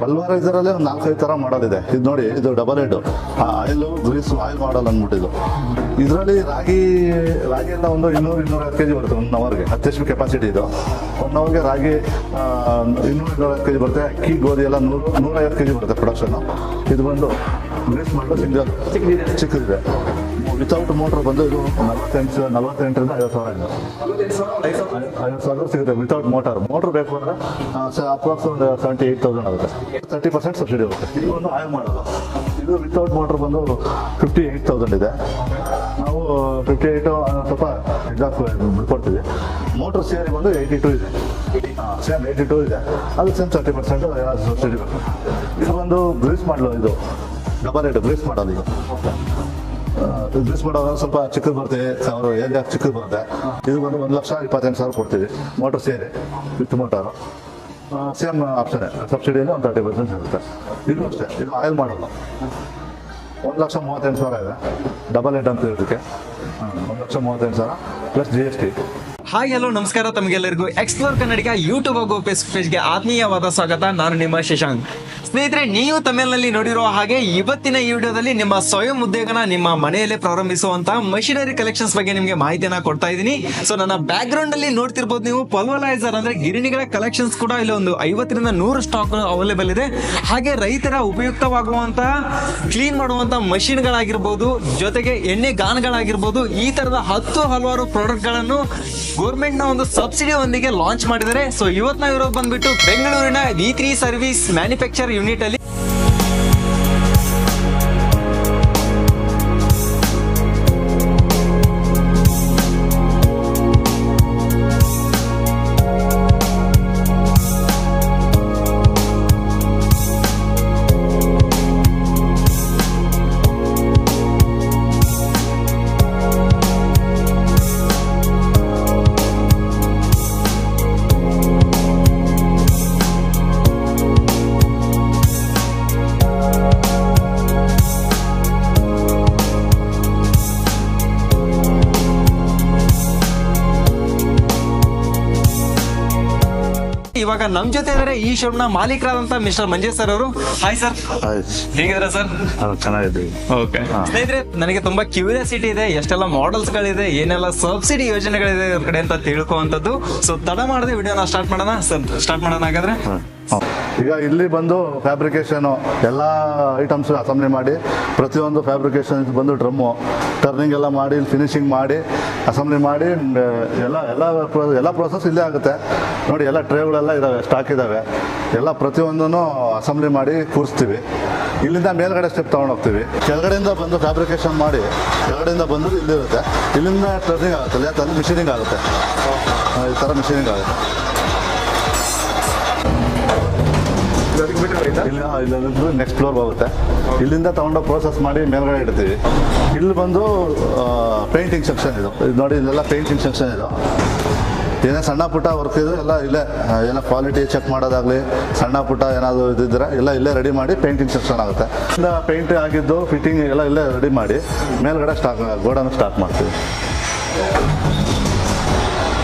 ಪಲ್ವರೈಸರಲ್ಲಿ ಒಂದು 4-5 ಥರ ಮಾಡೋದಿದೆ. ಇದು ನೋಡಿ, ಇದು double head oil grease oil model ಅಂದ್ಬಿಟ್ಟಿದ್ದು. ಇದರಲ್ಲಿ ರಾಗಿ ಎಲ್ಲ ಒಂದು 200-250 kg ಬರುತ್ತೆ 1 ಅವರ್ಗೆ. 10 HP ಕೆಪಾಸಿಟಿ ಇದು. 1 ಅವರ್ಗೆ ರಾಗಿ 200-250 kg ಬರುತ್ತೆ. ಅಕ್ಕಿ ಗೋಧಿ ಎಲ್ಲ 150 kg ಬರುತ್ತೆ ಪ್ರೊಡಕ್ಷನ್. ಇದು ಬಂದು ಗ್ರೀಸ್ ಮಾಡಲು ಸಿಂಗಲ್ ಚಿಕ್ಕದಿದೆ. ವಿತೌಟ್ ಮೋಟ್ರ್ ಬಂದು ಇದು 48ರಿಂದ 50,000 ಇದೆ. 50,000 ಸಿಗುತ್ತೆ ವಿತೌಟ್ ಮೋಟರ್ ಬೇಕು ಅಂದರೆ ಅಪ್ರಾಕ್ಸ್ ಒಂದು 78,000 ಆಗುತ್ತೆ. 30% ಸಬ್ಸಿಡಿ ಹೋಗುತ್ತೆ. ಇದು ಒಂದು ಆಯಿಲ್ ಮಾಡೋದು. ಇದು ವಿತೌಟ್ ಮೋಟ್ರ್ ಬಂದು 58,000 ಇದೆ. ನಾವು 58 ಸ್ವಲ್ಪ ಎಕ್ಸಾಕ್ಟ್ ಬಿಡ್ಕೊಡ್ತೀವಿ. ಮೋಟ್ರ್ ಸೇರಿ ಬಂದು 82 ಇದೆ. ಸೇಮ್ 82 ಇದೆ. ಅದು ಸೇಮ್ 30% ಸಬ್ಸಿಡಿ ಬೇಕು. ಇದು ಒಂದು ಗ್ರೀಸ್ ಮಾಡಲು, ಇದು ಡಬಲ್ ಹೆಡ್ ಗ್ರೀಸ್ ಮಾಡೋದು. ಇದು ಗ್ರೀಸ್ ಮಾಡೋದು ಸ್ವಲ್ಪ ಚಿಕ್ಕದು ಬರ್ತದೆ, ಅವರು ಏರಿಯಾ ಚಿಕ್ಕದು ಬರುತ್ತೆ. ಇದು ಬಂದು 1,28,000 ಕೊಡ್ತೀವಿ ಮೋಟರ್ ಸೇರಿ ವಿತ್ ಮೋಟಾರು. ಸೇಮ್ ಆಪ್ಷನ್ ಸಬ್ಸಿಡಿಯಲ್ಲಿ ಒಂದು 30% ಸಿಗುತ್ತೆ. ಇದು ಅಷ್ಟೇ, ಇದು ಆಯಿಲ್ ಮಾಡೋದು 1,38,000 ಇದೆ. ಡಬಲ್ ಹೆಡ್ ಅಂತ ಇದಕ್ಕೆ 1,38,000 ಪ್ಲಸ್ GST. ಹಾಯ್ ಹಲೋ ನಮಸ್ಕಾರ ತಮಗೆಲ್ಲರಿಗೂ ಎಕ್ಸ್ಪ್ಲೋರ್ ಕನ್ನಡಿಗ ಯೂಟ್ಯೂಬ್ ಹಾಗೂ ಪೇಜ್ಗೆ ಆತ್ಮೀಯವಾದ ಸ್ವಾಗತ. ನಾನು ನಿಮ್ಮ ಶಶಾಂಕ್. ಸ್ನೇಹಿತರೆ, ನೀವು ತಮಿಳಿನಲ್ಲಿ ನೋಡಿರೋ ಹಾಗೆ ಇವತ್ತಿನ ಈ ವಿಡಿಯೋದಲ್ಲಿ ನಿಮ್ಮ ಸ್ವಯಂ ಉದ್ಯೋಗನ ನಿಮ್ಮ ಮನೆಯಲ್ಲೇ ಪ್ರಾರಂಭಿಸುವಂತಹ ಮಷಿನರಿ ಕಲೆಕ್ಷನ್ಸ್ ಬಗ್ಗೆ ನಿಮಗೆ ಮಾಹಿತಿಯನ್ನ ಕೊಡ್ತಾ ಇದ್ದೀನಿ. ಸೊ ನನ್ನ ಬ್ಯಾಕ್ ಗ್ರೌಂಡ್ ಅಲ್ಲಿ ನೋಡ್ತಿರ್ಬೋದು ನೀವು, ಪಲ್ವರೈಸರ್ ಅಂದ್ರೆ ಗಿರಣಿಗಳ ಕಲೆಕ್ಷನ್ಸ್ ಕೂಡ ಇಲ್ಲಿ ಒಂದು 50ರಿಂದ 100 ಸ್ಟಾಕ್ ಅವೈಲೇಬಲ್ ಇದೆ. ಹಾಗೆ ರೈತರ ಉಪಯುಕ್ತವಾಗುವಂತಹ ಕ್ಲೀನ್ ಮಾಡುವಂತಹ ಮಷಿನ್ಗಳಾಗಿರ್ಬೋದು, ಜೊತೆಗೆ ಎಣ್ಣೆ ಗಾನ್ಗಳಾಗಿರ್ಬೋದು, ಈ ತರದ ಹಲವಾರು ಪ್ರಾಡಕ್ಟ್ ಗಳನ್ನು ಗೌರ್ಮೆಂಟ್ ನ ಒಂದು ಸಬ್ಸಿಡಿ ಒಂದಿಗೆ ಲಾಂಚ್ ಮಾಡಿದ್ದಾರೆ. ಸೊ ಇವತ್ತು ನಾವು ಇರೋದು ಬಂದ್ಬಿಟ್ಟು ಬೆಂಗಳೂರಿನ V3 ಸರ್ವಿಸ್ ಮ್ಯಾನುಫ್ಯಾಕ್ಚರ್ ಯೂನಿಟ್ ಅಲ್ಲಿ. ಇವಾಗ ನಮ್ ಜೊತೆ ಇದ್ದಾರೆ ಈ ಶೋರೂಮ್ ನ ಮಾಲೀಕರಾದಂತ ಮಿಸ್ಟರ್ ಮಂಜೇಶ್ ಸರ್ ಅವರು. ಹಾಯ್ ಸರ್, ಹೇಗಿದ್ದೀರಾ ಸರ್? ಚೆನ್ನಾಗಿದ್ದೀವಿ. ಓಕೆ ಸ್ನೇಹಿತರೆ, ನನಗೆ ತುಂಬಾ ಕ್ಯೂರಿಯಾಸಿಟಿ ಇದೆ, ಎಷ್ಟೆಲ್ಲ ಮಾಡೆಲ್ಸ್ ಗಳಿದೆ, ಏನೆಲ್ಲ ಸಬ್ಸಿಡಿ ಯೋಜನೆಗಳಿದೆ ಇವ್ರ ಕಡೆ ಅಂತ ತಿಳ್ಕೊಳ್ಳುವಂಥದ್ದು. ಸೊ ತಡ ಮಾಡದೆ ವಿಡಿಯೋನ ಸ್ಟಾರ್ಟ್ ಮಾಡೋಣ ಸರ್. ಸ್ಟಾರ್ಟ್ ಮಾಡೋಣ ಹಾಗಾದ್ರೆ. ಈಗ ಇಲ್ಲಿ ಬಂದು ಫ್ಯಾಬ್ರಿಕೇಶನ್ ಎಲ್ಲ ಐಟಮ್ಸ್ ಅಸೆಂಬ್ಲಿ ಮಾಡಿ, ಪ್ರತಿಯೊಂದು ಫ್ಯಾಬ್ರಿಕೇಶನ್ ಬಂದು ಡ್ರಮ್ಮು ಟರ್ನಿಂಗ್ ಎಲ್ಲ ಮಾಡಿ, ಫಿನಿಶಿಂಗ್ ಮಾಡಿ, ಅಸೆಂಬ್ಲಿ ಮಾಡಿ, ಎಲ್ಲ ಪ್ರೋಸೆಸ್ ಇಲ್ಲೇ ಆಗುತ್ತೆ ನೋಡಿ. ಎಲ್ಲ ಟ್ರೇಗಳೆಲ್ಲ ಇದಾವೆ, ಸ್ಟಾಕ್ ಇದಾವೆ. ಎಲ್ಲ ಪ್ರತಿಯೊಂದನ್ನು ಅಸೆಂಬ್ಲಿ ಮಾಡಿ ಕೂರಿಸ್ತೀವಿ. ಇಲ್ಲಿಂದ ಮೇಲ್ಗಡೆ ಸ್ಟೆಪ್ ತೊಗೊಂಡು ಹೋಗ್ತೀವಿ. ಕೆಳಗಡೆಯಿಂದ ಬಂದು ಫ್ಯಾಬ್ರಿಕೇಶನ್ ಮಾಡಿ, ಕೆಳಗಡೆಯಿಂದ ಬಂದು ಇಲ್ಲಿರುತ್ತೆ. ಇಲ್ಲಿಂದ ಟರ್ನಿಂಗ್ ಆಗುತ್ತೆ, ಲೇತಲ್ಲಿ ಮಿಷಿನಿಂಗ್ ಆಗುತ್ತೆ. ಈ ಥರ ಮಿಷಿನಿಂಗ್ ಆಗುತ್ತೆ. ಇಲ್ಲ ನೆಕ್ಸ್ಟ್ ಫ್ಲೋರ್ ಹೋಗುತ್ತೆ. ಇಲ್ಲಿಂದ ತಗೊಂಡೋಗಿ ಪ್ರೋಸೆಸ್ ಮಾಡಿ ಮೇಲ್ಗಡೆ ಇಡ್ತೀವಿ. ಇಲ್ಲಿ ಬಂದು ಪೇಂಟಿಂಗ್ ಸೆಕ್ಷನ್ ಇದು ನೋಡಿ. ಇಲ್ಲೆಲ್ಲ ಪೇಂಟಿಂಗ್ ಸೆಕ್ಷನ್ ಇದು. ಏನೇ ಸಣ್ಣ ಪುಟ್ಟ ವರ್ಕ್ ಇದು ಎಲ್ಲ ಇಲ್ಲೇ, ಏನೋ ಕ್ವಾಲಿಟಿ ಚೆಕ್ ಮಾಡೋದಾಗಲಿ, ಸಣ್ಣ ಪುಟ್ಟ ಏನಾದರೂ ಇದ್ದಿದ್ರೆ ಎಲ್ಲ ಇಲ್ಲೇ ರೆಡಿ ಮಾಡಿ ಪೇಂಟಿಂಗ್ ಸೆಕ್ಷನ್ ಆಗುತ್ತೆ. ಇಲ್ಲ ಪೇಂಟ್ ಆಗಿದ್ದು ಫಿಟ್ಟಿಂಗ್ ಎಲ್ಲ ಇಲ್ಲೇ ರೆಡಿ ಮಾಡಿ ಮೇಲ್ಗಡೆ ಗೋಡನ್ ಸ್ಟಾರ್ಟ್ ಮಾಡ್ತೀವಿ.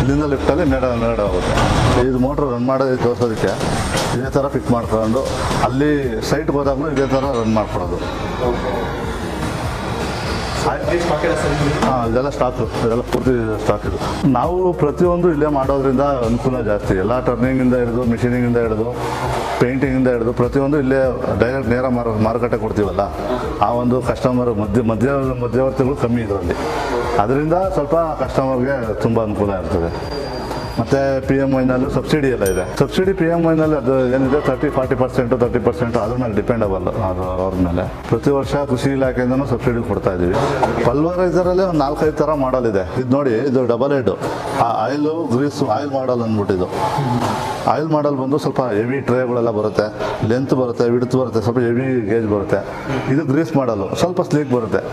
ಇಲ್ಲಿಂದ ಲಿಫ್ಟಲ್ಲಿ ಮೇಡ ಹೋಗುತ್ತೆ. ಇದು ಮೋಟ್ರ್ ರನ್ ಮಾಡೋದು ತೋರಿಸೋದಕ್ಕೆ ಇದೇ ಥರ ಫಿಟ್ ಮಾಡ್ಕೊಂಡು ಅಲ್ಲಿ ಸೈಟ್ಗೆ ಹೋದಾಗಲೂ ಇದೇ ಥರ ರನ್ ಮಾಡ್ಕೊಡೋದು. ಇದೆಲ್ಲ ಸ್ಟಾಕು, ಇದೆಲ್ಲ ಪೂರ್ತಿ ಸ್ಟಾಕ್ ಇದು. ನಾವು ಪ್ರತಿಯೊಂದು ಇಲ್ಲೇ ಮಾಡೋದ್ರಿಂದ ಅನುಕೂಲ ಜಾಸ್ತಿ. ಎಲ್ಲ ಟರ್ನಿಂಗಿಂದ ಹಿಡಿದು, ಮಿಷಿನಿಂಗಿಂದ ಹಿಡಿದು, ಪೇಂಟಿಂಗಿಂದ ಹಿಡಿದು ಪ್ರತಿಯೊಂದು ಇಲ್ಲೇ ಡೈರೆಕ್ಟ್ ನೇರ ಮಾರುಕಟ್ಟೆ ಕೊಡ್ತೀವಲ್ಲ, ಆ ಒಂದು ಕಸ್ಟಮರ್ ಮಧ್ಯವರ್ತಿಗಳು ಕಮ್ಮಿ ಇದರಲ್ಲಿ. ಅದರಿಂದ ಸ್ವಲ್ಪ ಕಸ್ಟಮರ್ಗೆ ತುಂಬ ಅನುಕೂಲ ಇರ್ತದೆ. ಮತ್ತು PMIನಲ್ಲಿ ಸಬ್ಸಿಡಿ ಎಲ್ಲ ಇದೆ. ಸಬ್ಸಿಡಿ PMIನಲ್ಲಿ ಅದು ಏನಿದೆ 30-40%, 30% ಅದ್ರ ಮೇಲೆ ಡಿಪೆಂಡಬಲ್ ಅದು ಅವ್ರ ಮೇಲೆ. ಪ್ರತಿ ವರ್ಷ ಕೃಷಿ ಇಲಾಖೆಯಿಂದನೂ ಸಬ್ಸಿಡಿ ಕೊಡ್ತಾ ಇದ್ದೀವಿ. ಪಲ್ವರೈಸರಲ್ಲಿ ಒಂದು 4-5 ಥರ ಮಾಡಲ್ ಇದೆ. ಇದು ನೋಡಿ, ಇದು double head oil grease oil model ಅಂದ್ಬಿಟ್ಟಿದ್ದು. ಆಯಿಲ್ ಮಾಡಲ್ ಬಂದು ಸ್ವಲ್ಪ ಹೆವಿ ಟ್ರೇಗಳೆಲ್ಲ ಬರುತ್ತೆ, ಲೆಂತ್ ಬರುತ್ತೆ, ವಿಡ್ತ್ ಬರುತ್ತೆ, ಸ್ವಲ್ಪ ಹೆವಿ ಗೇಜ್ ಬರುತ್ತೆ. ಇದು ಗ್ರೀಸ್ ಮಾಡಲು ಸ್ವಲ್ಪ ಸ್ಲೀಕ್ ಬರುತ್ತೆ,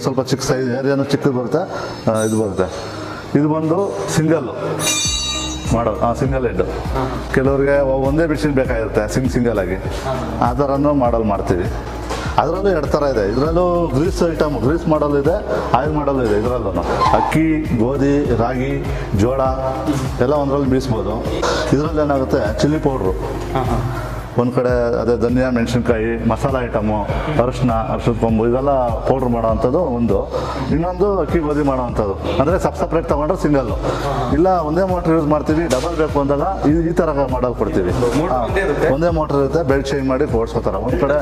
ಸ್ವಲ್ಪ ಚಿಕ್ಕ ಸೈಜ್ ಏರಿಯಾನು ಚಿಕ್ಕದು ಬರುತ್ತೆ, ಇದು ಬರುತ್ತೆ. ಇದು ಬಂದು ಸಿಂಗಲ್ಲು ಮಾಡೋದು, ಸಿಂಗಲ್ ಹೆಡ್. ಕೆಲವ್ರಿಗೆ ಒಂದೇ ಮಿಷಿನ್ ಬೇಕಾಗಿರುತ್ತೆ ಸಿಂಗಲ್ ಆಗಿ, ಆ ಥರನೂ ಮಾಡಲ್ ಮಾಡ್ತೀವಿ. ಅದರಲ್ಲೂ 2 ಥರ ಇದೆ. ಇದರಲ್ಲೂ ಗ್ರೀಸ್ ಐಟಮ್, ಗ್ರೀಸ್ ಮಾಡಲ್ ಇದೆ, ಆಯಿಲ್ ಮಾಡಲ್ ಇದೆ. ಇದರಲ್ಲೂ ಅಕ್ಕಿ, ಗೋಧಿ, ರಾಗಿ, ಜೋಳ ಎಲ್ಲ ಒಂದರಲ್ಲಿ ಬೀಸ್ಬೋದು. ಇದರಲ್ಲಿ ಏನಾಗುತ್ತೆ, ಚಿಲ್ಲಿ ಪೌಡ್ರು ಒಂದು ಕಡೆ, ಅದೇ ಧನಿಯಾ, ಮೆಣಸಿನ್ಕಾಯಿ, ಮಸಾಲ ಐಟಮು, ಅರಿಶಿಣದ ಕೊಂಬು, ಇದೆಲ್ಲ ಪೌಡ್ರ್ ಮಾಡೋವಂಥದ್ದು ಒಂದು. ಇನ್ನೊಂದು ಅಕ್ಕಿ ಗೋಧಿ ಮಾಡೋವಂಥದ್ದು. ಅಂದರೆ ಸಪ್ರೇಟ್ ತೊಗೊಂಡ್ರೆ ಸಿಂಗಲ್ಲು, ಇಲ್ಲ ಒಂದೇ ಮೋಟ್ರ್ ಯೂಸ್ ಮಾಡ್ತೀವಿ, ಡಬಲ್ ಬೇಕು ಅಂದಾಗ ಈ ಥರ ಮಾಡಲ್ ಕೊಡ್ತೀವಿ. ಒಂದೇ ಮೋಟ್ರ್ ಇರುತ್ತೆ, ಬೆಲ್ಟ್ ಚೇಂಜ್ ಮಾಡಿ ಓಡಿಸ್ಕೋತಾರೆ. ಒಂದು ಕಡೆ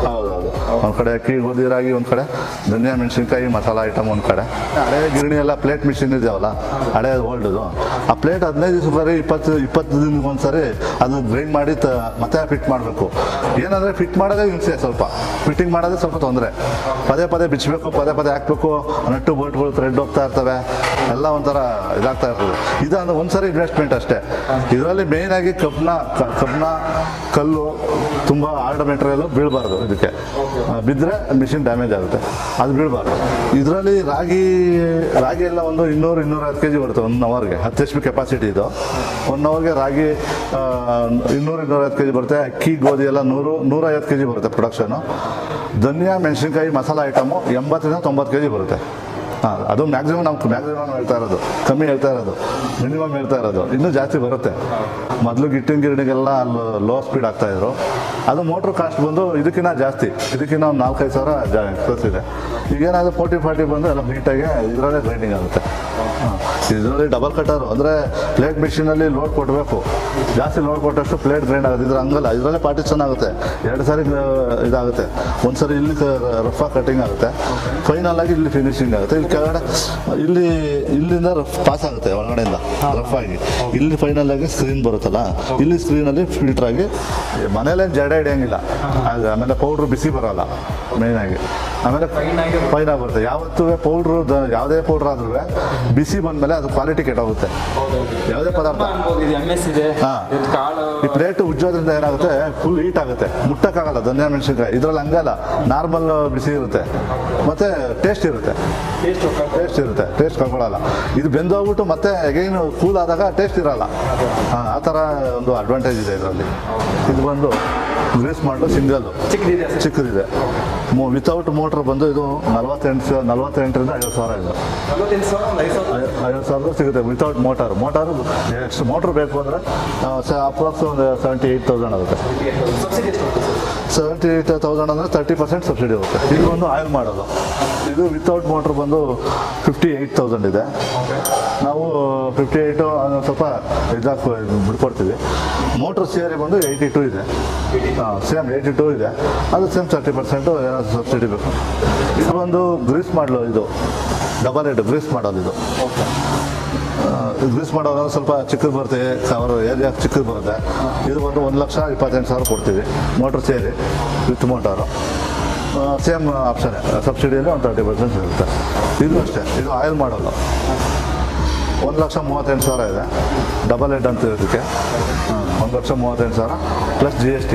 ಹೌದೌದು, ಒಂದು ಕಡೆ ಅಕ್ಕಿ ಗೋಧಿ ರಾಗಿ, ಒಂದು ಕಡೆ ಧನಿಯಾ ಮೆಣಸಿನ್ಕಾಯಿ ಮಸಾಲ ಐಟಮ್, ಒಂದು ಕಡೆ ಹಳೆ ಗಿರಣಿ ಎಲ್ಲ ಪ್ಲೇಟ್ ಮಿಷಿನ್ ಇದೆಯಲ್ಲ, ಹಳೆ ಓಲ್ಡ್ದು, ಆ ಪ್ಲೇಟ್ 15 ದಿವಸ ಬರೀ 20 ದಿನಕ್ಕೆ ಒಂದ್ಸರಿ ಅದು ಗ್ರೈಂಡ್ ಮಾಡಿ ಮತ್ತೆ ಫಿಟ್ ಮಾಡಬೇಕು. ಏನಂದ್ರೆ ಫಿಟ್ ಮಾಡೋದೇ ಹಿಂಸೆ, ಸ್ವಲ್ಪ ಫಿಟ್ಟಿಂಗ್ ಮಾಡೋದೇ ಸ್ವಲ್ಪ ತೊಂದರೆ. ಪದೇ ಬಿಚ್ಚಬೇಕು, ಪದೇ ಹಾಕ್ಬೇಕು, ನಟ್ಟು ಬೋಲ್ಟ್ಗಳು ಥ್ರೆಡ್ ಹೋಗ್ತಾ ಇರ್ತವೆ, ಎಲ್ಲ ಒಂಥರ ಇದಾಗ್ತಾ ಇರ್ತದೆ. ಇದು ಅಂದ್ರೆ ಒಂದ್ಸರಿ ಇನ್ವೆಸ್ಟ್ಮೆಂಟ್ ಅಷ್ಟೇ. ಇದರಲ್ಲಿ ಮೇಯ್ನ್ ಆಗಿ ಕಬ್ಬಿಣ, ಕಲ್ಲು, ತುಂಬ ಹಾರ್ಡ್ ಮೆಟೀರಿಯಲ್ ಬೀಳಬಾರ್ದು. ಇದಕ್ಕೆ ಬಿದ್ದರೆ ಮಿಷಿನ್ ಡ್ಯಾಮೇಜ್ ಆಗುತ್ತೆ, ಅದು ಬೀಳಬಾರ್ದು. ಇದರಲ್ಲಿ ರಾಗಿ ಎಲ್ಲ ಒಂದು 200-250 kg ಬರುತ್ತೆ 1 ಅವರ್ಗೆ. 10 HP ಕೆಪಾಸಿಟಿ ಇದು. 1 ಅವರ್ಗೆ ರಾಗಿ 200-250 kg ಬರುತ್ತೆ. ಅಕ್ಕಿ ಗೋಧಿ ಎಲ್ಲ 100-150 kg ಬರುತ್ತೆ ಪ್ರೊಡಕ್ಷನು. ಧನಿಯಾ ಮೆಣಸಿನ್ಕಾಯಿ ಮಸಾಲ ಐಟಮು 80-90 kg ಬರುತ್ತೆ. ಅದು ಮ್ಯಾಕ್ಸಿಮಮ್ ಹೇಳ್ತಾ ಇರೋದು, ಕಮ್ಮಿ ಹೇಳ್ತಾ ಇರೋದು, ಮಿನಿಮಮ್ ಹೇಳ್ತಾ ಇರೋದು. ಇನ್ನೂ ಜಾಸ್ತಿ ಬರುತ್ತೆ. ಮೊದಲು ಗಿಟ್ಟಿನ ಗಿರಣಿಗೆಲ್ಲ ಲೋ ಸ್ಪೀಡ್ ಆಗ್ತಾಯಿದ್ರು. ಅದು ಮೋಟ್ರ್ ಕಾಸ್ಟ್ ಬಂದು ಇದಕ್ಕಿಂತ ಜಾಸ್ತಿ, ಇದಕ್ಕಿಂತ ಒಂದು 4-5 ಸಾವಿರ ಎಕ್ಸ್ಪ್ರೆಸ್ ಇದೆ. ಈಗೇನಾದರೂ 40-40 ಬಂದು ಎಲ್ಲ ನೀಟಾಗಿ ಇದರಲ್ಲೇ ಗ್ರೈಂಡಿಂಗ್ ಆಗುತ್ತೆ. ಇದರಲ್ಲಿ ಡಬಲ್ ಕಟ್ಟರು, ಅಂದರೆ ಪ್ಲೇಟ್ ಮಿಷಿನಲ್ಲಿ ಲೋಡ್ ಕೊಡಬೇಕು. ಜಾಸ್ತಿ ಲೋಡ್ ಕೊಟ್ಟಷ್ಟು ಪ್ಲೇಟ್ ಗ್ರೈಂಡ್ ಆಗುತ್ತೆ. ಇದ್ರ ಹಂಗಲ್ಲ, ಇದರಲ್ಲೇ ಪಾರ್ಟಿಷನ್ ಆಗುತ್ತೆ. 2 ಸಾರಿ ಇದಾಗುತ್ತೆ. ಒಂದು ಸರಿ ಇಲ್ಲಿ ರಫ್ ಕಟಿಂಗ್ ಆಗುತ್ತೆ, ಫೈನಲ್ ಆಗಿ ಇಲ್ಲಿ ಫಿನಿಶಿಂಗ್ ಆಗುತ್ತೆ. ಇಲ್ಲಿ ಕೆಳಗಡೆ ಇಲ್ಲಿಂದ ಪಾಸ್ ಆಗುತ್ತೆ ಒಳಗಡೆಯಿಂದ ರಫ್ ಆಗಿ. ಇಲ್ಲಿ ಫೈನಲ್ ಆಗಿ ಸ್ಕ್ರೀನ್ ಬರುತ್ತಲ್ಲ, ಇಲ್ಲಿ ಸ್ಕ್ರೀನಲ್ಲಿ ಫಿಲ್ಟರ್ ಆಗಿ ಮನೇಲೆ ಜಡ ಹಿಡಿಯಂಗಿಲ್ಲ. ಆಮೇಲೆ ಪೌಡ್ರು ಬಿಸಿ ಬರೋಲ್ಲ ಮೇಯ್ನ್ ಆಗಿ. ಆಮೇಲೆ ಫೈನ್ ಬರುತ್ತೆ. ಯಾವತ್ತೂ ಪೌಡ್ರು, ಯಾವುದೇ ಪೌಡ್ರ್ ಆದ್ರೂ ಬಿಸಿ ಬಂದಮೇಲೆ ಅದು ಕ್ವಾಲಿಟಿ ಕೆಟ್ಟೋಗುತ್ತೆ. ಯಾವುದೇ ಪದಾರ್ಥ ಈ ಪ್ಲೇಟ್ ಉಜ್ಜೋದ್ರಿಂದ ಏನಾಗುತ್ತೆ, ಫುಲ್ ಹೀಟ್ ಆಗುತ್ತೆ, ಮುಟ್ಟಕ್ಕಾಗಲ್ಲ. ಧನಿಯಾ ಮೆಣಸಿನ್ಕಾಯಿ ಇದರಲ್ಲಿ ಹಂಗಲ್ಲ, ನಾರ್ಮಲ್ ಬಿಸಿ ಇರುತ್ತೆ, ಮತ್ತೆ ಟೇಸ್ಟ್ ಇರುತ್ತೆ, ಟೇಸ್ಟ್ ಕಳ್ಕೊಳ್ಳಲ್ಲ. ಇದು ಬೆಂದೋಗ್ಬಿಟ್ಟು ಮತ್ತೆ ಅಗೈನ್ ಕೂಲ್ ಆದಾಗ ಟೇಸ್ಟ್ ಇರಲ್ಲ. ಆ ಥರ ಒಂದು ಅಡ್ವಾಂಟೇಜ್ ಇದೆ ಇದರಲ್ಲಿ. ಇದು ಬಂದು ಗ್ರೀಸ್ ಮಾಡಲು ಸಿಂಗಲ್ಲು ಚಿಕ್ಕದಿದೆ. ವಿತೌಟ್ ಮೋಟ್ರ್ ಬಂದು ಇದು 48-50 ಸಾವಿರ ಇದೆ. 50 ಸಾವಿರ ಸಿಗುತ್ತೆ ವಿತೌಟ್ ಮೋಟಾರು. ಎಷ್ಟು ಮೋಟ್ರ್ ಬೇಕು ಅಂದರೆ ಅಪ್ರಾಕ್ಸ್ ಒಂದು 78,000 ಆಗುತ್ತೆ. 78,000 ಅಂದರೆ 30% ಸಬ್ಸಿಡಿ ಹೋಗುತ್ತೆ. ಇದು ಒಂದು ಆಯಿಲ್ ಮಾಡೋದು. ಇದು ವಿತೌಟ್ ಮೋಟ್ರ್ ಬಂದು 58,000 ಇದೆ. ನಾವು 58 ಸ್ವಲ್ಪ ಬಿಡ್ಕೊಡ್ತೀವಿ. ಮೋಟ್ರ್ ಸೇರಿ ಬಂದು 82 ಇದೆ. ಸೇಮ್ 82 ಇದೆ. ಅದು ಸೇಮ್ 30% ಏನಾದರೂ ಸಬ್ಸಿಡಿ ಬೇಕು. ಇದು ಒಂದು ಗ್ರೀಸ್ ಮಾಡಲು, ಇದು ಡಬಲ್ ಹೆಡ್ ಗ್ರೀಸ್ ಮಾಡೋದು. ಇದು ಗ್ರೀಸ್ ಮಾಡೋದು ಸ್ವಲ್ಪ ಚಿಕ್ಕದು ಬರುತ್ತೆ, ಅವರ ಏರಿಯಾ ಚಿಕ್ಕದು ಬರುತ್ತೆ. ಇದು ಒಂದು 1,28,000 ಕೊಡ್ತೀವಿ ಮೋಟ್ರ್ ಸೇರಿ ವಿತ್ ಮೋಟಾರು. ಸೇಮ್ ಆಪ್ಷನ್, ಸಬ್ಸಿಡಿಯಲ್ಲಿ ಒಂದು 30% ಸಿಗುತ್ತೆ. ಇದು ಅಷ್ಟೇ, ಇದು ಆಯಿಲ್ ಮಾಡೋದು. 1,38,000 ಇದೆ. ಡಬಲ್ ಹೆಡ್ ಅಂತ ಇದಕ್ಕೆ 1,38,000 ಪ್ಲಸ್ GST.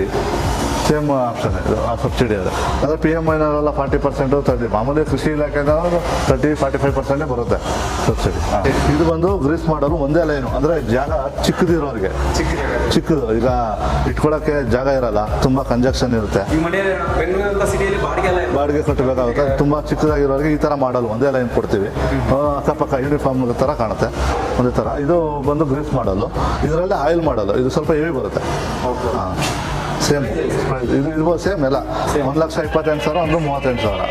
ಸೇಮ್ ಆಪ್ಷನ್ ಇದು, ಸಬ್ಸಿಡಿ ಇದೆ. ಅಂದರೆ PMIನೆಲ್ಲ 40%, 30%. ಮಾಮೂಲಿ ಕೃಷಿ ಇಲಾಖೆಯಿಂದ 30-45% ಬರುತ್ತೆ ಸಬ್ಸಿಡಿ. ಇದು ಬಂದು ಗ್ರೀಸ್ ಮಾಡಲು ಒಂದೇ ಲೈನು, ಅಂದರೆ ಜಾಗ ಚಿಕ್ಕದಿರೋರಿಗೆ, ಚಿಕ್ಕದು ಈಗ ಇಟ್ಕೊಳ್ಳೋಕ್ಕೆ ಜಾಗ ಇರಲ್ಲ, ತುಂಬ ಕಂಜಕ್ಷನ್ ಇರುತ್ತೆ, ಬಾಡಿಗೆ ಕಟ್ಟಬೇಕಾಗುತ್ತೆ. ತುಂಬ ಚಿಕ್ಕದಾಗಿರೋರಿಗೆ ಈ ಥರ ಮಾಡಲು ಒಂದೇ ಲೈನ್ ಕೊಡ್ತೀವಿ. ಅಕ್ಕಪಕ್ಕ ಯೂನಿಫಾರ್ಮ್ ಥರ ಕಾಣುತ್ತೆ, ಒಂದೇ ಥರ. ಇದು ಬಂದು ಗ್ರೀಸ್ ಮಾಡಲು. ಇದರಲ್ಲಿ ಆಯಿಲ್ ಮಾಡಲು, ಇದು ಸ್ವಲ್ಪ ಹೆವಿ ಬರುತ್ತೆ. ಸೇಮ್ ಇದು ಸೇಮ್ ಎಲ್ಲ 1,28,000, ಒಂದು 38,000.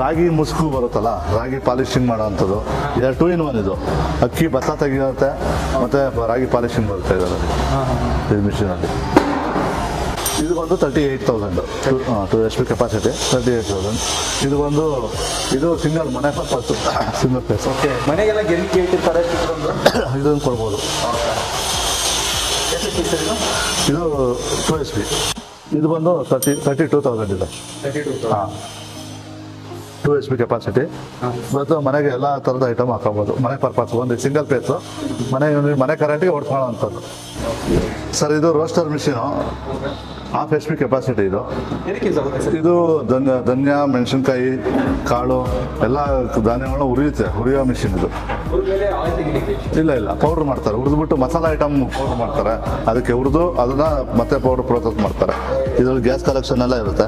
ರಾಗಿ ಮುಸುಕು ಬರುತ್ತಲ್ಲ, ರಾಗಿ ಪಾಲಿಶಿಂಗ್ ಮಾಡೋವಂಥದ್ದು. 2 in 1 ಇದು. ಅಕ್ಕಿ ಭತ್ತ ತೆಗಿಯುತ್ತೆ ಮತ್ತು ರಾಗಿ ಪಾಲಿಶಿಂಗ್ ಬರುತ್ತೆ ಇದರಲ್ಲಿ, ಈ ಮಿಷಿನಲ್ಲಿ. ಇದು ಬಂದು 38,000, 2 HP ಕೆಪಾಸಿಟಿ, 38,000. ಇದು ಬಂದು ಇದು ಸಿಂಗಲ್ ಮನೆ ಪರ್ಪಸ್, ಸಿಂಗಲ್ ಪ್ಲೇಸ್. ಮನೆಗೆಲ್ಲ ಗೆಲ್ಲಿ ಕೇಳ್ತಿರ್ತಾರೆ, ಇದನ್ನು ಕೊಡ್ಬೋದು. ಇದು 2 HP. ಇದು ಬಂದು 32,000 ಇದೆ. ಹಾಂ, 2 HP ಕೆಪಾಸಿಟಿ. ಮತ್ತು ಮನೆಗೆ ಎಲ್ಲ ಥರದ ಐಟಮ್ ಹಾಕೋಬೋದು. ಮನೆ ಪರ್ಪಸ್ ಒಂದು ಸಿಂಗಲ್ ಪೇಸು, ಮನೆ ಕರೆಂಟಿಗೆ ಓಡಿಸ್ಕೊಳ್ಳೋ ಅಂಥದ್ದು. ಸರ್ ಇದು roster machine, half HP capacity ಇದು. ಏನಕ್ಕೆ ಯೂಸ್ ಆಗುತ್ತೆ ಸರ್? ಇದು ಧನ್ಯ, ಮೆಣಸಿನ್ಕಾಯಿ, ಕಾಳು ಎಲ್ಲ ಧಾನ್ಯಗಳನ್ನ ಹುರಿಯೋ ಮಿಷಿನ್ ಇದು. ಇಲ್ಲ ಪೌಡ್ರ್ ಮಾಡ್ತಾರೆ, ಹುರಿದ್ಬಿಟ್ಟು ಮಸಾಲ ಐಟಮ್ ಪೌಡ್ರ್ ಮಾಡ್ತಾರೆ, ಅದಕ್ಕೆ ಹುರಿದು ಅದನ್ನ ಮತ್ತೆ ಪೌಡ್ರ್ ಪ್ರೋಸೆಸ್ ಮಾಡ್ತಾರೆ. ಇದ್ರಲ್ಲಿ ಗ್ಯಾಸ್ ಕಲೆಕ್ಷನ್ ಎಲ್ಲ ಇರುತ್ತೆ.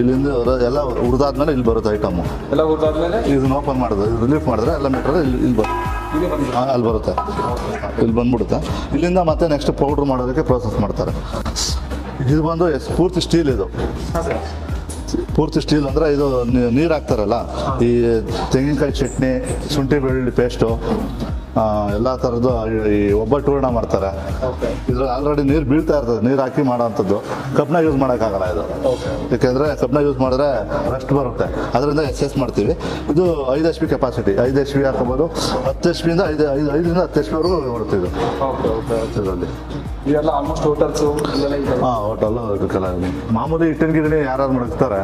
ಇಲ್ಲಿಂದ ಎಲ್ಲ ಹುರಿದಾದ್ಮೇಲೆ ಇಲ್ಲಿ ಬರುತ್ತೆ ಐಟಮು. ಎಲ್ಲ ಹುರಿದಾದ್ಮೇಲೆ ಇದನ್ನ ಓಪನ್ ಮಾಡೋದು, ಇದು ರಿಲೀಫ್ ಮಾಡಿದ್ರೆ ಎಲ್ಲ ಮೆಟೀರಿಯಲ್ ಇಲ್ಲಿ ಬರುತ್ತೆ, ಅಲ್ಲಿ ಬರುತ್ತೆ, ಇಲ್ಲಿ ಬಂದ್ಬಿಡುತ್ತೆ. ಇಲ್ಲಿಂದ ಮತ್ತೆ ನೆಕ್ಸ್ಟ್ ಪೌಡ್ರ್ ಮಾಡೋದಕ್ಕೆ ಪ್ರೋಸೆಸ್ ಮಾಡ್ತಾರೆ. ಇದು ಬಂದು ಪೂರ್ತಿ ಸ್ಟೀಲ್, ಇದು ಪೂರ್ತಿ ಸ್ಟೀಲ್ ಅಂದರೆ ಇದು ನೀರು ಹಾಕ್ತಾರಲ್ಲ, ಈ ತೆಂಗಿನಕಾಯಿ ಚಟ್ನಿ, ಶುಂಠಿ ಬೆಳ್ಳುಳ್ಳಿ ಪೇಸ್ಟು, ಎಲ್ಲ ಥರದ್ದು ಈ ಒಬ್ಬಟ್ಟು ಹೂರಣ ಮಾಡ್ತಾರೆ. ಇದ್ರಲ್ಲಿ ಆಲ್ರೆಡಿ ನೀರು ಬೀಳ್ತಾ ಇರ್ತದೆ, ನೀರು ಹಾಕಿ ಮಾಡೋ ಅಂಥದ್ದು. ಕಬ್ನ ಯೂಸ್ ಮಾಡೋಕ್ಕಾಗಲ್ಲ ಇದು, ಯಾಕೆಂದರೆ ಕಬ್ನ ಯೂಸ್ ಮಾಡಿದ್ರೆ ರಸ್ಟ್ ಬರುತ್ತೆ, ಅದರಿಂದ ಎಕ್ಸೆಸ್ ಮಾಡ್ತೀವಿ. ಇದು 5 HP ಕೆಪಾಸಿಟಿ, 5 HP ಹಾಕೋಬೋದು. 10 HP ಇಂದ 5ರಿಂದ 10 HP ವರೆಗೂ ಬರುತ್ತೆ ಇದು ಇದರಲ್ಲಿ. ಇದೆಲ್ಲ ಆಲ್ಮೋಸ್ಟ್ ಹೋಟೆಲ್ಸು. ಹೋಟೆಲ್ಲು ಇದಕ್ಕೆಲ್ಲ ಮಾಮೂಲಿ ಹಿಟ್ಟಿನ ಗಿರಣಿ ಯಾರು ಮಡಗ್ತಾರೆ,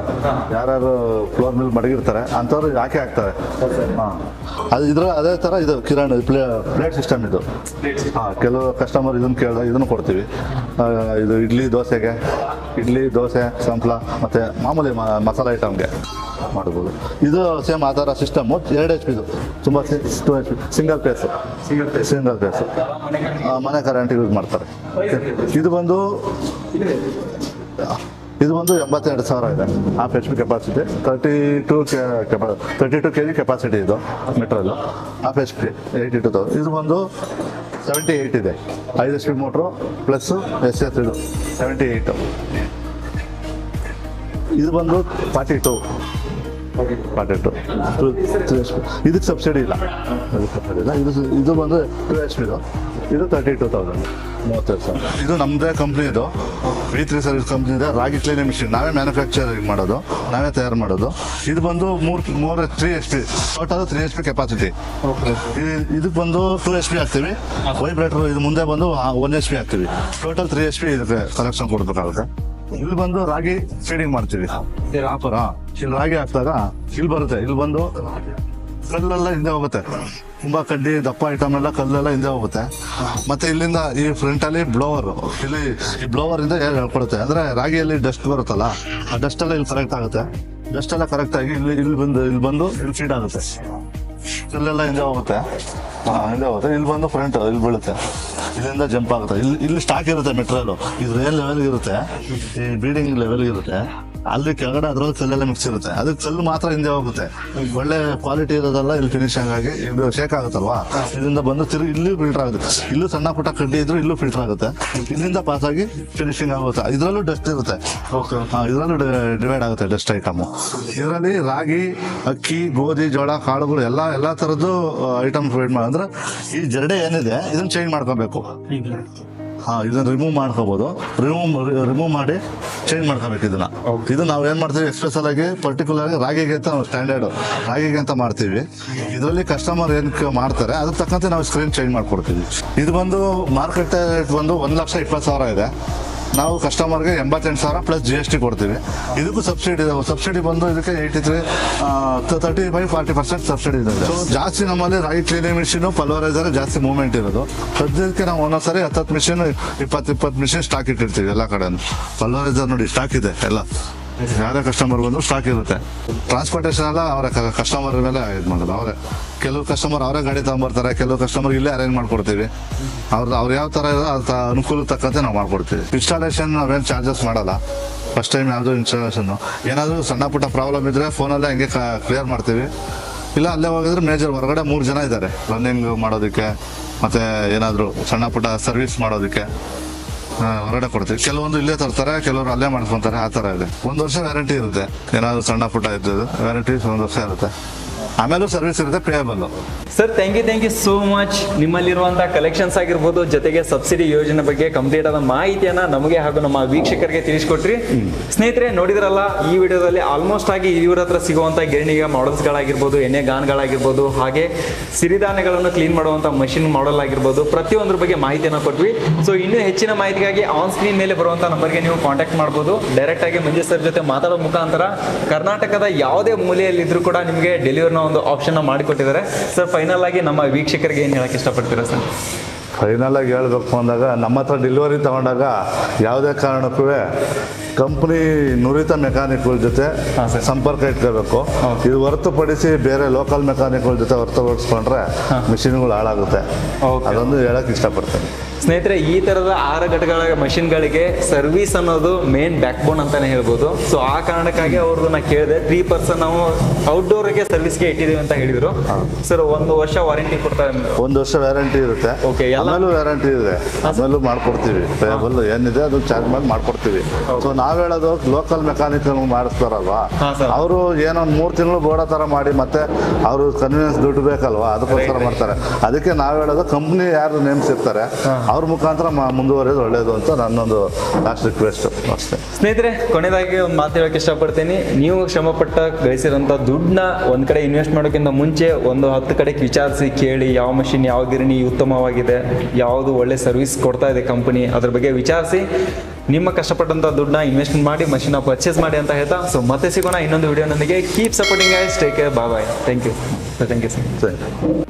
ಯಾರು ಫ್ಲೋರ್ ಮೇಲೆ ಮಡಗಿರ್ತಾರೆ ಅಂಥವ್ರು ಹಾಕಿ ಹಾಕ್ತಾರೆ. ಅದು ಅದೇ ಥರ ಇದು ಕಿರಾಣಿ ಪ್ಲೇಟ್ ಸಿಸ್ಟಮ್ ಇದು. ಕೆಲವು ಕಸ್ಟಮರ್ ಇದನ್ನು ಕೇಳಿದಾಗ ಇದನ್ನು ಕೊಡ್ತೀವಿ. ಇದು ಇಡ್ಲಿ ದೋಸೆ ಸಂಪ್ಳ ಮತ್ತು ಮಾಮೂಲಿ ಮಸಾಲ ಐಟಮ್ಗೆ ಮಾಡ್ಬೋದು. ಇದು ಸೇಮ್ ಆ ಥರ ಸಿಸ್ಟಮು. 2 HP ಇದು, ತುಂಬ 2 HP ಸಿಂಗಲ್ ಪೇಸು ಮನೆ ಕರೆಂಟ್ ಯೂಸ್ ಮಾಡ್ತಾರೆ. ಇದು ಬಂದು 82,000 ಇದೆ. Half HP capacity, 32 kg capacity ಇದು ಮೆಟ್ರಲ್ಲು. Half HP 82,000. ಇದು ಬಂದು 78 ಇದೆ, 5 HP ಮೋಟ್ರು ಪ್ಲಸ್ SS ಇದು 78. ಇದು ಬಂದು 42. ಇದಕ್ಕೆ ಸಬ್ಸಿಡಿ ಇಲ್ಲ, ಇದು ಬಂದು 2 HP ಇದು 32,000, 32,000. ಇದು ನಮ್ಮದೇ ಕಂಪ್ನಿ, ಇದು V3 ಸರ್ವಿಸ್ ಕಂಪ್ನಿ ಇದೆ. ರಾಗಿ ಕ್ಲೀನಿಂಗ್ ಮಿಷಿನ್ ನಾವೇ ಮ್ಯಾನುಫ್ಯಾಕ್ಚರಿಂಗ್ ಮಾಡೋದು, ನಾವೇ ತಯಾರು ಮಾಡೋದು. ಇದು ಬಂದು 3 HP, ಟೋಟಲ್ 3 HP ಕೆಪಾಸಿಟಿ. ಇದಕ್ಕೆ ಬಂದು 2 HP ಹಾಕ್ತೀವಿ, ವೈಬ್ರೇಟರ್ ಇದು ಮುಂದೆ ಬಂದು 1 HP ಹಾಕ್ತೀವಿ. ಟೋಟಲ್ 3 HP ಇದಕ್ಕೆ ಕಲೆಕ್ಷನ್ ಕೊಡಬೇಕಾಗುತ್ತೆ. ಇಲ್ಲಿ ಬಂದು ರಾಗಿ ಫೀಡಿಂಗ್ ಮಾಡ್ತೀವಿ. ಇಲ್ಲಿ ರಾಗಿ ಹಾಕಿದಾಗ ಇಲ್ಲಿ ಬರುತ್ತೆ, ಇಲ್ಲಿ ಬಂದು ಕಲ್ಲೆಲ್ಲ ಹಿಂದೆ ಹೋಗುತ್ತೆ, ತುಂಬಾ ಕಡ್ಡಿ ದಪ್ಪ ಐಟಮ್ ಎಲ್ಲ ಕಲ್ಲೆಲ್ಲ ಹಿಂದೆ ಹೋಗುತ್ತೆ. ಮತ್ತೆ ಇಲ್ಲಿಂದ ಈ ಫ್ರಂಟ್ ಅಲ್ಲಿ ಬ್ಲೋವರ್, ಇಲ್ಲಿ ಈ ಬ್ಲೋವರ್ ಇಂದ ಹೇಳ್ಕೊಡುತ್ತೆ. ಅಂದ್ರೆ ರಾಗಿಯಲ್ಲಿ ಡಸ್ಟ್ ಬರುತ್ತಲ್ಲ, ಆ ಡಸ್ಟ್ ಎಲ್ಲ ಇಲ್ಲಿ ಕರೆಕ್ಟ್ ಆಗುತ್ತೆ. ಡಸ್ಟ್ ಎಲ್ಲ ಕರೆಕ್ಟ್ ಆಗಿ ಇಲ್ಲಿ ಬಂದು ಫೀಡ್ ಆಗುತ್ತೆ. ಕಲ್ಲೆಲ್ಲ ಹಿಂದೆ ಹೋಗುತ್ತೆ, ಇಲ್ಲಿ ಬಂದು ಫ್ರಂಟ್ ಇಲ್ಲಿ ಬೀಳುತ್ತೆ, ಇಲ್ಲಿಂದ ಜಂಪ್ ಆಗುತ್ತೆ. ಇಲ್ಲಿ ಸ್ಟಾಕ್ ಇರುತ್ತೆ ಮೆಟೀರಿಯಲ್, ಇದು ರೇಲ್ ಲೆವೆಲ್ ಇರುತ್ತೆ, ಈ ಬೀಡಿಂಗ್ ಲೆವೆಲ್ ಇರುತ್ತೆ. ಅಲ್ಲಿ ಕೆಳಗಡೆ ಅದ್ರಲ್ಲಿ ಕಲ್ಲೆಲ್ಲ ಮಿಕ್ಸ್ ಇರುತ್ತೆ, ಅದಕ್ಕೆ ಕಲ್ಲು ಮಾತ್ರ ಹಿಂದೆ ಹೋಗುತ್ತೆ. ಒಳ್ಳೆ ಕ್ವಾಲಿಟಿ ಇರೋದೆಲ್ಲ ಇಲ್ಲಿ ಫಿನಿಶಿಂಗ್ ಆಗಿ ಇದು ಶೇಕ್ ಆಗುತ್ತಲ್ವಾ, ಇದರಿಂದ ಬಂದು ತಿರುಗಿ ಇಲ್ಲಿ ಫಿಲ್ಟರ್ ಆಗುತ್ತೆ. ಇಲ್ಲೂ ಸಣ್ಣ ಪುಟ್ಟ ಕಡ್ಡಿ ಇದ್ರು ಇಲ್ಲೂ ಫಿಲ್ಟರ್ ಆಗುತ್ತೆ, ಇಲ್ಲಿಂದ ಪಾಸ್ ಆಗಿ ಫಿನಿಶಿಂಗ್ ಆಗುತ್ತೆ. ಇದರಲ್ಲೂ ಡಸ್ಟ್ ಇರುತ್ತೆ, ಇದರಲ್ಲೂ ಡಿವೈಡ್ ಆಗುತ್ತೆ ಡಸ್ಟ್ ಐಟಮು. ಇದರಲ್ಲಿ ರಾಗಿ, ಅಕ್ಕಿ, ಗೋಧಿ, ಜೋಳ, ಕಾಳುಗಳು ಎಲ್ಲ ಥರದ್ದು ಐಟಮ್ ಪ್ರೊವೈಡ್ ಮಾಡಿ. ಅಂದ್ರೆ ಈ ಜರಡೆ ಏನಿದೆ ಇದನ್ನ ಚೇಂಜ್ ಮಾಡ್ಕೋಬೇಕು. ಇದನ್ನ ರಿಮೂವ್ ಮಾಡ್ಕೋಬಹುದು, ರಿಮೂವ್ ಮಾಡಿ ಚೇಂಜ್ ಮಾಡ್ಕೋಬೇಕು. ಇದು ನಾವು ಏನ್ ಮಾಡ್ತೀವಿ, ಎಕ್ಸ್ಪೆಷಲ್ ಆಗಿ ಪರ್ಟಿಕ್ಯುಲರ್ ಆಗಿ ರಾಗಿಗೆ ಅಂತ ಸ್ಟ್ಯಾಂಡರ್ಡ್ ರಾಗಿಗೆ ಅಂತ ಮಾಡ್ತೀವಿ. ಇದರಲ್ಲಿ ಕಸ್ಟಮರ್ ಏನ್ ಮಾಡ್ತಾರೆ ಅದ್ರ ತಕ್ಕಂತೆ ನಾವು ಸ್ಕ್ರೀನ್ ಚೇಂಜ್ ಮಾಡ್ಕೊಡ್ತೀವಿ. ಇದು ಬಂದು ಮಾರ್ಕೆಟ್ ರೇಟ್ ಬಂದು 1,20,000 ಇದೆ. ನಾವು ಕಸ್ಟಮರ್ಗೆ 88,000 ಪ್ಲಸ್ GST ಕೊಡ್ತೀವಿ. ಇದಕ್ಕೂ ಸಬ್ಸಿಡಿ ಇದೆ. ಸಬ್ಸಿಡಿ ಬಂದು ಇದಕ್ಕೆ 35-40% ಸಬ್ಸಿಡಿ ಇದೆ. ಜಾಸ್ತಿ ನಮ್ಮಲ್ಲಿ ರಾಗಿ ಕ್ಲೀನಿಂಗ್ ಮಿಷಿನ್, ಪಲ್ವರೈಸರ್ ಜಾಸ್ತಿ ಮೂವ್ಮೆಂಟ್ ಇರೋದು. ಸದ್ಯಕ್ಕೆ ನಾವು ಒಂದೊಂದ್ಸರಿ 10 ಮಿಷಿನ್ 20 ಮಿಷಿನ್ ಸ್ಟಾಕ್ ಇಟ್ಟಿರ್ತೀವಿ ಎಲ್ಲ ಕಡೆ. ಪಲ್ವರೈಸರ್ ನೋಡಿ ಸ್ಟಾಕ್ ಇದೆ ಎಲ್ಲ, ಯಾರೇ ಕಸ್ಟಮರ್ ಬಂದು ಸ್ಟಾಕ್ ಇರುತ್ತೆ. ಟ್ರಾನ್ಸ್ಪೋರ್ಟೇಷನ್ ಎಲ್ಲ ಅವರ ಕಸ್ಟಮರ್ ಮೇಲೆ ಇದು ಮಾಡೋದು. ಅವರೇ ಕೆಲವು ಕಸ್ಟಮರ್ ಅವರೇ ಗಾಡಿ ತಗೊಂಡ್ಬರ್ತಾರೆ, ಕೆಲವು ಕಸ್ಟಮರ್ ಇಲ್ಲೇ ಅರೇಂಜ್ ಮಾಡ್ಕೊಡ್ತೀವಿ. ಅವ್ರು ಯಾವ ಥರ ಇರೋ ಅನುಕೂಲ ತಕ್ಕಂತೆ ನಾವು ಮಾಡ್ಕೊಡ್ತೀವಿ. ಇನ್ಸ್ಟಾಲೇಷನ್ ನಾವೇನು ಚಾರ್ಜಸ್ ಮಾಡಲ್ಲ. ಫಸ್ಟ್ ಟೈಮ್ ಯಾವುದು ಇನ್ಸ್ಟಾಲೇಷನ್ ಏನಾದರೂ ಸಣ್ಣ ಪುಟ್ಟ ಪ್ರಾಬ್ಲಮ್ ಇದ್ದರೆ ಫೋನಲ್ಲೇ ಹಂಗೆ ಕ್ಲಿಯರ್ ಮಾಡ್ತೀವಿ. ಇಲ್ಲ ಅಲ್ಲೇ ಹೋಗಿದ್ರೆ ಮೇಜರ್ ಹೊರಗಡೆ 3 ಜನ ಇದ್ದಾರೆ ರನ್ನಿಂಗ್ ಮಾಡೋದಕ್ಕೆ, ಮತ್ತು ಏನಾದರೂ ಸಣ್ಣ ಪುಟ್ಟ ಸರ್ವಿಸ್ ಮಾಡೋದಕ್ಕೆ ಹೊರಗಡೆ ಕೊಡ್ತೀವಿ. ಕೆಲವೊಂದು ಇಲ್ಲೇ ತರ್ತಾರೆ, ಕೆಲವರು ಅಲ್ಲೇ ಮಾಡ್ಕೊತಾರೆ. ಆ ಥರ ಇದೆ. 1 ವರ್ಷ ವ್ಯಾರಂಟಿ ಇರುತ್ತೆ. ಏನಾದರೂ ಸಣ್ಣ ಪುಟ್ಟ ಇದ್ದದ್ದು ವ್ಯಾರಂಟಿ 1 ವರ್ಷ ಇರುತ್ತೆ. ಆಮೇಲೂ ಸರ್ವಿಸ್ ಇರುತ್ತೆ, payable. Sir thank you so much. ನಿಮ್ಮಲ್ಲಿರುವಂಥ ಕಲೆಕ್ಷನ್ಸ್ ಆಗಿರ್ಬೋದು, ಜೊತೆಗೆ ಸಬ್ಸಿಡಿ ಯೋಜನೆ ಬಗ್ಗೆ ಕಂಪ್ಲೀಟ್ ಆದ ಮಾಹಿತಿಯನ್ನು ನಮಗೆ ಹಾಗೂ ನಮ್ಮ ವೀಕ್ಷಕರಿಗೆ ತಿಳಿಸ್ಕೊಟ್ರಿ. ಸ್ನೇಹಿತರೆ ನೋಡಿದ್ರಲ್ಲ, ಈ ವಿಡಿಯೋದಲ್ಲಿ ಆಲ್ಮೋಸ್ಟ್ ಆಗಿ ಇವ್ರ ಹತ್ರ ಸಿಗುವಂಥ ಗಿರಣಿಗೆ ಮಾಡೆಲ್ಸ್ಗಳಾಗಿರ್ಬೋದು, ಎಣ್ಣೆ ಗಾನ್ಗಳಾಗಿರ್ಬೋದು, ಹಾಗೆ ಸಿರಿಧಾನ್ಯಗಳನ್ನು ಕ್ಲೀನ್ ಮಾಡುವಂಥ ಮಷಿನ್ ಮಾಡೆಲ್ ಆಗಿರ್ಬೋದು, ಪ್ರತಿಯೊಂದ್ರ ಬಗ್ಗೆ ಮಾಹಿತಿಯನ್ನು ಕೊಟ್ವಿ. ಸೊ ಇನ್ನೂ ಹೆಚ್ಚಿನ ಮಾಹಿತಿಗಾಗಿ ಆನ್ ಸ್ಕ್ರೀನ್ ಮೇಲೆ ಬರುವಂಥ ನಂಬರ್ಗೆ ನೀವು ಕಾಂಟ್ಯಾಕ್ಟ್ ಮಾಡ್ಬೋದು. ಡೈರೆಕ್ಟಾಗಿ ಮಂಜು ಸರ್ ಜೊತೆ ಮಾತಾಡೋ ಮುಖಾಂತರ ಕರ್ನಾಟಕದ ಯಾವುದೇ ಮೂಲೆಯಲ್ಲಿದ್ದರೂ ಕೂಡ ನಿಮಗೆ ಡೆಲಿವರಿನ ಒಂದು ಆಪ್ಷನ್ ಮಾಡಿಕೊಟ್ಟಿದ್ದಾರೆ. ಸರ್ ಫೈನಲ್ ಆಗಿ ನಮ್ಮ ವೀಕ್ಷಕರಿಗೆ ಏನು ಹೇಳಕ್ಕೆ ಇಷ್ಟಪಡ್ತೀರಾ ಸರ್? ಫೈನಲ್ ಆಗಿ ಹೇಳ್ಬೇಕು ಅಂದಾಗ ನಮ್ಮ ಹತ್ರ ಡೆಲಿವರಿ ತಗೊಂಡಾಗ ಯಾವುದೇ ಕಾರಣಕ್ಕೂ ಕಂಪ್ನಿ ನುರಿತ ಮೆಕ್ಯಾನಿಕ್ಗಳ ಜೊತೆ ಹಾಂ ಸರ್. ಸಂಪರ್ಕ ಇಟ್ಕೋಬೇಕು. ಇದು ಹೊರತುಪಡಿಸಿ ಬೇರೆ ಲೋಕಲ್ ಮೆಕ್ಯಾನಿಕ್ಗಳ ಜೊತೆ ಹೊರತುಪಡಿಸ್ಕೊಂಡ್ರೆ ಮಿಷಿನ್ಗಳು ಹಾಳಾಗುತ್ತೆ. ಓಕೆ. ಅದೊಂದು ಹೇಳಕ್ ಇಷ್ಟಪಡ್ತೇನೆ. ಸ್ನೇಹಿತರೆ, ಈ ತರದ 6 ಘಟಕಗಳ ಮಷಿನ್ಗಳಿಗೆ ಸರ್ವಿಸ್ ಅನ್ನೋದು ಮೇನ್ ಬ್ಯಾಕ್ ಬೋನ್ ಅಂತಾನೆ ಹೇಳ್ಬೋದು. ಸೊ ಆ ಕಾರಣಕ್ಕಾಗಿ ಅವ್ರನ್ನ ಕೇಳಿದೆ 3% ನಾವು ಔಟ್ಡೋರ್ಗೆ ಸರ್ವಿಸ್ಗೆ ಇಟ್ಟಿದ್ದೀವಿ ಅಂತ ಹೇಳಿದ್ರು. ಸರ್ 1 ವರ್ಷ ವಾರಂಟಿ ಕೊಡ್ತಾರೆ. 1 ವರ್ಷ ವ್ಯಾರಂಟಿ ಇರುತ್ತೆ. Okay, ಎಲ್ಲ- ಆಮೇಲೂ ವ್ಯಾರಂಟಿ ಇದೆ. ಆಮೇಲೂ ಮಾಡ್ಕೊಡ್ತೀವಿ. ಪೇಬಲ್ ಏನಿದೆ ಅದು ಚಾರ್ಜ್ ಮಾಡಿ ಮಾಡ್ಕೊಡ್ತೀವಿ. ಸೊ ನಾವ್ ಹೇಳೋದು ಲೋಕಲ್ ಮೆಕ್ಯಾನಿಕ್ ಮಾಡಿಸ್ತಾರಲ್ವಾ, ಹಾ, ಸರ್. ಅವರು ಏನೋ 3 ತಿಂಗಳು ಬೋಡ ತರ ಮಾಡಿ ಮತ್ತೆ ಅವರು ಕನ್ವೀನಿಯನ್ಸ್ ದುಡ್ಡು ಬೇಕಲ್ವಾ, ಅದಕ್ಕೋಸ್ಕರ ಮಾಡ್ತಾರೆ. ಅದಕ್ಕೆ ನಾವ್ ಹೇಳೋದು ಕಂಪ್ನಿ ಯಾರು ನೇಮಿಸಿರ್ತಾರೆ ಅವ್ರ ಮುಖಾಂತರ ಮುಂದುವರೆಯೋದು ಒಳ್ಳೇದು ಅಂತ ನನ್ನೊಂದು ಲಾಸ್ಟ್ ರಿಕ್ವೆಸ್ಟ್ ಅಷ್ಟೇ. ಸ್ನೇಹಿತರೆ, ಕೊನೆಯದಾಗಿ ಒಂದು ಮಾತು ಹೇಳಕ್ಕೆ ಇಷ್ಟಪಡ್ತೀನಿ. ನೀವು ಶ್ರಮಪಟ್ಟ ಗಳಿಸಿರೋಂಥ ದುಡ್ಡನ್ನ ಒಂದ್ ಕಡೆ ಇನ್ವೆಸ್ಟ್ ಮಾಡೋಕ್ಕಿಂತ ಮುಂಚೆ ಒಂದು 10 ಕಡೆ ವಿಚಾರಿಸಿ ಕೇಳಿ, ಯಾವ ಮಷಿನ್, ಯಾವ ಗಿರಣಿ ಉತ್ತಮವಾಗಿದೆ, ಯಾವುದು ಒಳ್ಳೆ ಸರ್ವಿಸ್ ಕೊಡ್ತಾ ಇದೆ ಕಂಪನಿ, ಅದ್ರ ಬಗ್ಗೆ ವಿಚಾರಿಸಿ ನಿಮ್ಮ ಕಷ್ಟಪಟ್ಟಂತ ದುಡ್ಡನ್ನ ಇನ್ವೆಸ್ಟ್ ಮಾಡಿ ಮಷಿನ್ ಪರ್ಚೇಸ್ ಮಾಡಿ ಅಂತ ಹೇಳ್ತಾ, ಸೊ ಮತ್ತೆ ಸಿಗೋಣ ಇನ್ನೊಂದು ವಿಡಿಯೋನೊಂದಿಗೆ. Keep supporting guys, take care, bye bye. Thank you sir. ಸರಿ.